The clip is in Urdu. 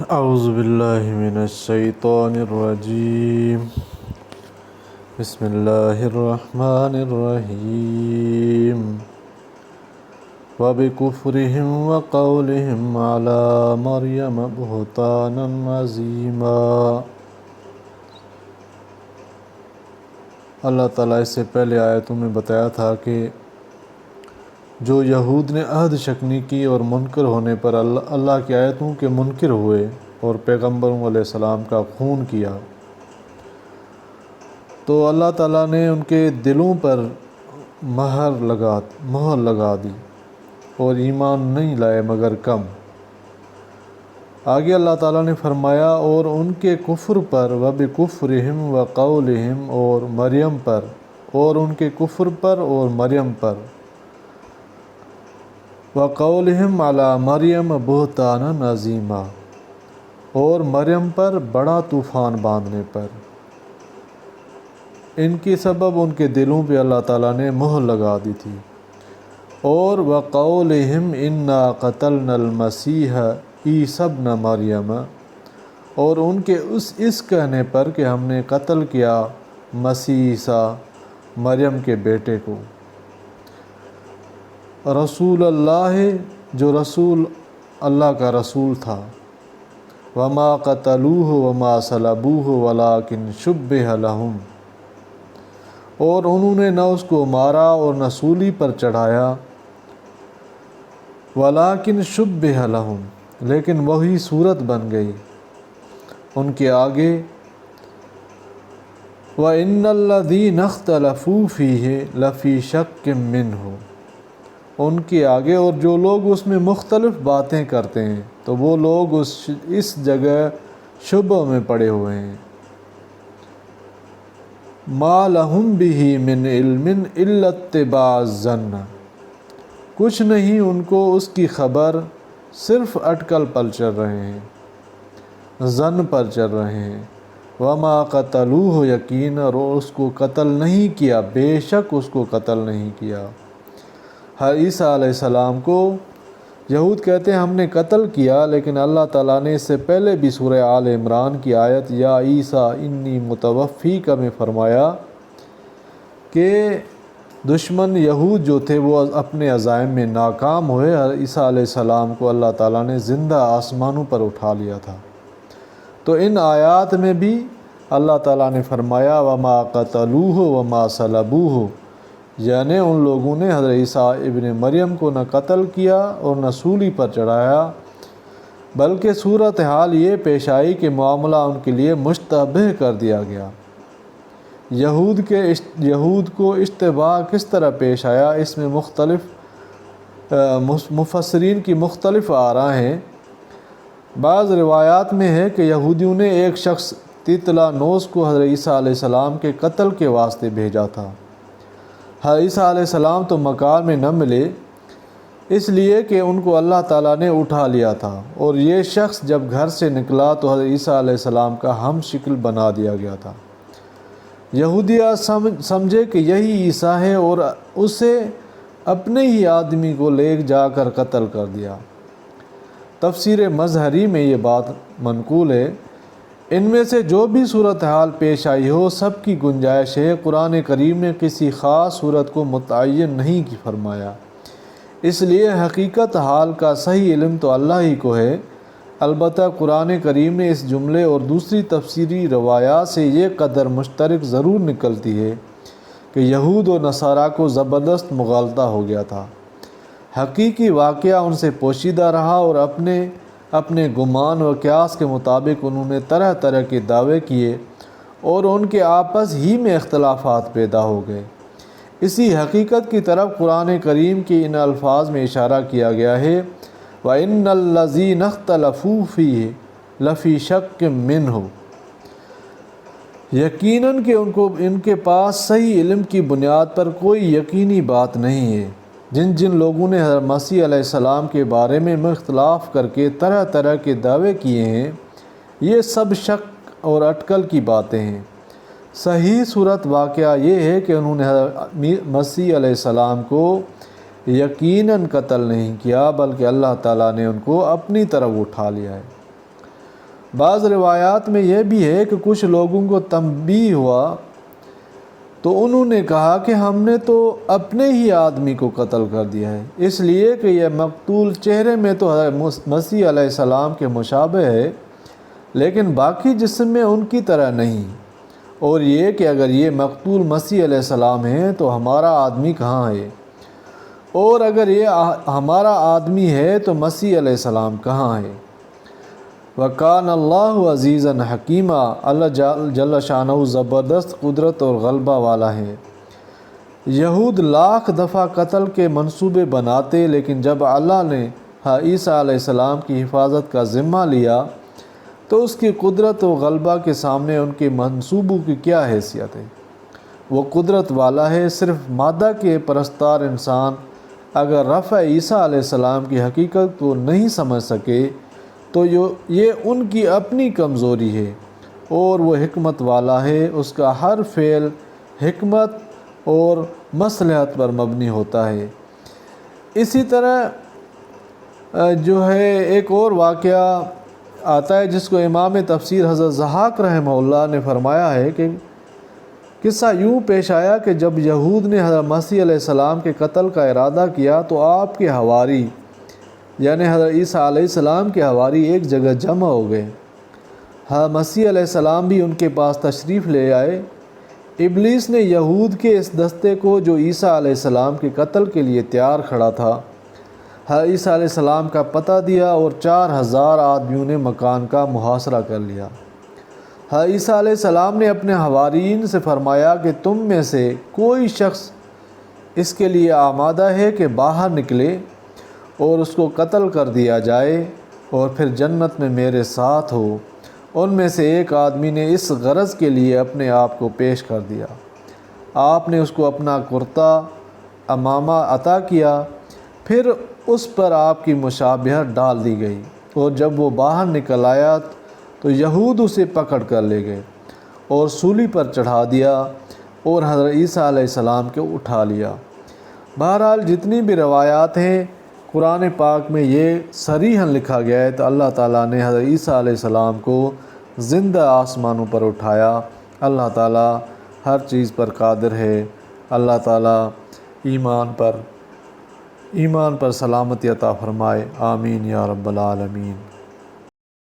اعوذ باللہ من الشیطان الرجیم بسم اللہ الرحمن الرحیم وبکفرہم وقولہم علی مریم بہتانا عظیما۔ اللہ تعالیٰ اس سے پہلے آیتوں میں بتایا تھا کہ جو یہود نے عہد شکنی کی اور منکر ہونے پر اللہ کی آیتوں کے منکر ہوئے اور پیغمبروں علیہ السلام کا خون کیا، تو اللہ تعالیٰ نے ان کے دلوں پر مہر لگا دی اور ایمان نہیں لائے مگر کم۔ آگے اللہ تعالیٰ نے فرمایا اور ان کے کفر پر وبکفرہم وقولہم اور مریم پر، اور ان کے کفر پر اور مریم پر، وقولہم علی مریم بہتانا عظیما، اور مریم پر بڑا طوفان باندھنے پر، ان کی سبب ان کے دلوں پہ اللہ تعالیٰ نے مہر لگا دی تھی۔ اور وقولہم انا قتلنا المسیح عیسی ابن مریم، اور ان کے اس کہنے پر کہ ہم نے قتل کیا مسیح عیسیٰ مریم کے بیٹے کو، رسول اللہ جو رسول اللہ کا رسول تھا، وما قتلوہ وما صلبوہ ولکن شبہ لہم، اور انہوں نے نہ اس کو مارا اور نہ سولی پر چڑھایا، ولکن شبہ لہم، لیکن وہی صورت بن گئی ان کے آگے۔ وَإِنَّ الَّذِينَ اخْتَلَفُوا فِيهِ لَفِي شَكٍّ مِّنْهُ، ان کے آگے اور جو لوگ اس میں مختلف باتیں کرتے ہیں تو وہ لوگ اس جگہ شبہ میں پڑے ہوئے ہیں۔ مَا لَهُمْ بِهِ مِنْ عِلْمٍ إِلَّا اتِّبَاعَ الظَّنِّ، کچھ نہیں ان کو اس کی خبر، صرف اٹکل پر چل رہے ہیں، ظن پر چل رہے ہیں۔ وَمَا قَتَلُوهُ یقینا، اور اس کو قتل نہیں کیا، بے شک اس کو قتل نہیں کیا۔ عیسیٰ علیہ السلام کو یہود کہتے ہیں ہم نے قتل کیا، لیکن اللہ تعالیٰ نے اس سے پہلے بھی سورہ آل عمران کی آیت یا عیسیٰ انی متوفیک میں فرمایا کہ دشمن یہود جو تھے وہ اپنے عزائم میں ناکام ہوئے۔ عیسیٰ علیہ السلام کو اللہ تعالیٰ نے زندہ آسمانوں پر اٹھا لیا تھا۔ تو ان آیات میں بھی اللہ تعالیٰ نے فرمایا وما قتلوہ وما صلبوہ، یعنی ان لوگوں نے حضرت عیسیٰ ابن مریم کو نہ قتل کیا اور نہ سولی پر چڑھایا، بلکہ صورتحال یہ پیش آئی کہ معاملہ ان کے لیے مشتبہ کر دیا گیا۔ یہود کو اشتباہ کس طرح پیش آیا، اس میں مختلف مفسرین کی مختلف آراء ہیں۔ بعض روایات میں ہے کہ یہودیوں نے ایک شخص تیطلانوس کو حضرت عیسیٰ علیہ السلام کے قتل کے واسطے بھیجا تھا۔ حضرت عیسیٰ علیہ السلام تو مکان میں نہ ملے، اس لیے کہ ان کو اللہ تعالیٰ نے اٹھا لیا تھا، اور یہ شخص جب گھر سے نکلا تو حضرت عیسیٰ علیہ السلام کا ہم شکل بنا دیا گیا تھا۔ یہودیہ سمجھے کہ یہی عیسیٰ ہے اور اسے اپنے ہی آدمی کو لے جا کر قتل کر دیا۔ تفسیر مظہری میں یہ بات منقول ہے۔ ان میں سے جو بھی صورتحال پیش آئی ہو سب کی گنجائش ہے، قرآن کریم نے کسی خاص صورت کو متعین نہیں فرمایا، اس لیے حقیقت حال کا صحیح علم تو اللہ ہی کو ہے۔ البتہ قرآن کریم نے اس جملے اور دوسری تفسیری روایات سے یہ قدر مشترک ضرور نکلتی ہے کہ یہود و نصارہ کو زبردست مغالطہ ہو گیا تھا۔ حقیقی واقعہ ان سے پوشیدہ رہا اور اپنے گمان و قیاس کے مطابق انہوں نے طرح طرح کے دعوے کیے اور ان کے آپس ہی میں اختلافات پیدا ہو گئے۔ اسی حقیقت کی طرف قرآن کریم کے ان الفاظ میں اشارہ کیا گیا ہے وَإِنَّ الَّذِينَ اخْتَلَفُوا فِيهِ لَفِي شَكٍّ مِّنْهُ، یقیناً کہ ان کے پاس صحیح علم کی بنیاد پر کوئی یقینی بات نہیں ہے۔ جن لوگوں نے حضرت مسیح علیہ السلام کے بارے میں اختلاف کر کے طرح طرح کے دعوے کیے ہیں، یہ سب شک اور اٹکل کی باتیں ہیں۔ صحیح صورت واقعہ یہ ہے کہ انہوں نے حضرت مسیح علیہ السلام کو یقیناً قتل نہیں کیا، بلکہ اللہ تعالیٰ نے ان کو اپنی طرف اٹھا لیا ہے۔ بعض روایات میں یہ بھی ہے کہ کچھ لوگوں کو تنبیہ ہوا تو انہوں نے کہا کہ ہم نے تو اپنے ہی آدمی کو قتل کر دیا ہے، اس لیے کہ یہ مقتول چہرے میں تو حضرت مسیح علیہ السلام کے مشابہ ہے لیکن باقی جسم میں ان کی طرح نہیں، اور یہ کہ اگر یہ مقتول مسیح علیہ السلام ہیں تو ہمارا آدمی کہاں ہے، اور اگر یہ ہمارا آدمی ہے تو مسیح علیہ السلام کہاں ہے۔ وَقَانَ اللَّهُ عَزِيزًا حَكِيمًا، اللہ جل شانہ زبردست قدرت اور غلبہ والا ہے۔ یہود لاکھ دفعہ قتل کے منصوبے بناتے لیکن جب اللہ نے عیسیٰ علیہ السلام کی حفاظت کا ذمہ لیا تو اس کی قدرت و غلبہ کے سامنے ان کے منصوبوں کی کیا حیثیت ہے۔ وہ قدرت والا ہے۔ صرف مادہ کے پرستار انسان اگر رفع عیسیٰ علیہ السلام کی حقیقت کو نہیں سمجھ سکے تو یہ ان کی اپنی کمزوری ہے، اور وہ حکمت والا ہے، اس کا ہر فعل حکمت اور مصلحت پر مبنی ہوتا ہے۔ اسی طرح جو ہے ایک اور واقعہ آتا ہے جس کو امام تفسیر حضرت ضحاک رحمہ اللہ نے فرمایا ہے کہ قصہ یوں پیش آیا کہ جب یہود نے حضرت مسیح علیہ السلام کے قتل کا ارادہ کیا تو آپ کے حواری یعنی حضرت عیسیٰ علیہ السلام کے حواری ایک جگہ جمع ہو گئے۔ حضرت مسیح علیہ السلام بھی ان کے پاس تشریف لے آئے۔ ابلیس نے یہود کے اس دستے کو جو عیسیٰ علیہ السلام کے قتل کے لیے تیار کھڑا تھا حضرت عیسیٰ علیہ السلام کا پتہ دیا اور 4000 آدمیوں نے مکان کا محاصرہ کر لیا۔ حضرت عیسیٰ علیہ السلام نے اپنے حواریین سے فرمایا کہ تم میں سے کوئی شخص اس کے لیے آمادہ ہے کہ باہر نکلے اور اس کو قتل کر دیا جائے اور پھر جنت میں میرے ساتھ ہو۔ ان میں سے ایک آدمی نے اس غرض کے لیے اپنے آپ کو پیش کر دیا۔ آپ نے اس کو اپنا کرتا امامہ عطا کیا، پھر اس پر آپ کی مشابہت ڈال دی گئی، اور جب وہ باہر نکل آیا تو یہود اسے پکڑ کر لے گئے اور سولی پر چڑھا دیا اور حضرت عیسیٰ علیہ السلام کو اٹھا لیا۔ بہرحال جتنی بھی روایات ہیں قرآن پاک میں یہ صریحاً لکھا گیا ہے تو اللہ تعالیٰ نے حضرت عیسیٰ علیہ السلام کو زندہ آسمانوں پر اٹھایا۔ اللہ تعالیٰ ہر چیز پر قادر ہے۔ اللہ تعالیٰ ایمان پر سلامتی عطا فرمائے۔ آمین یا رب العالمین۔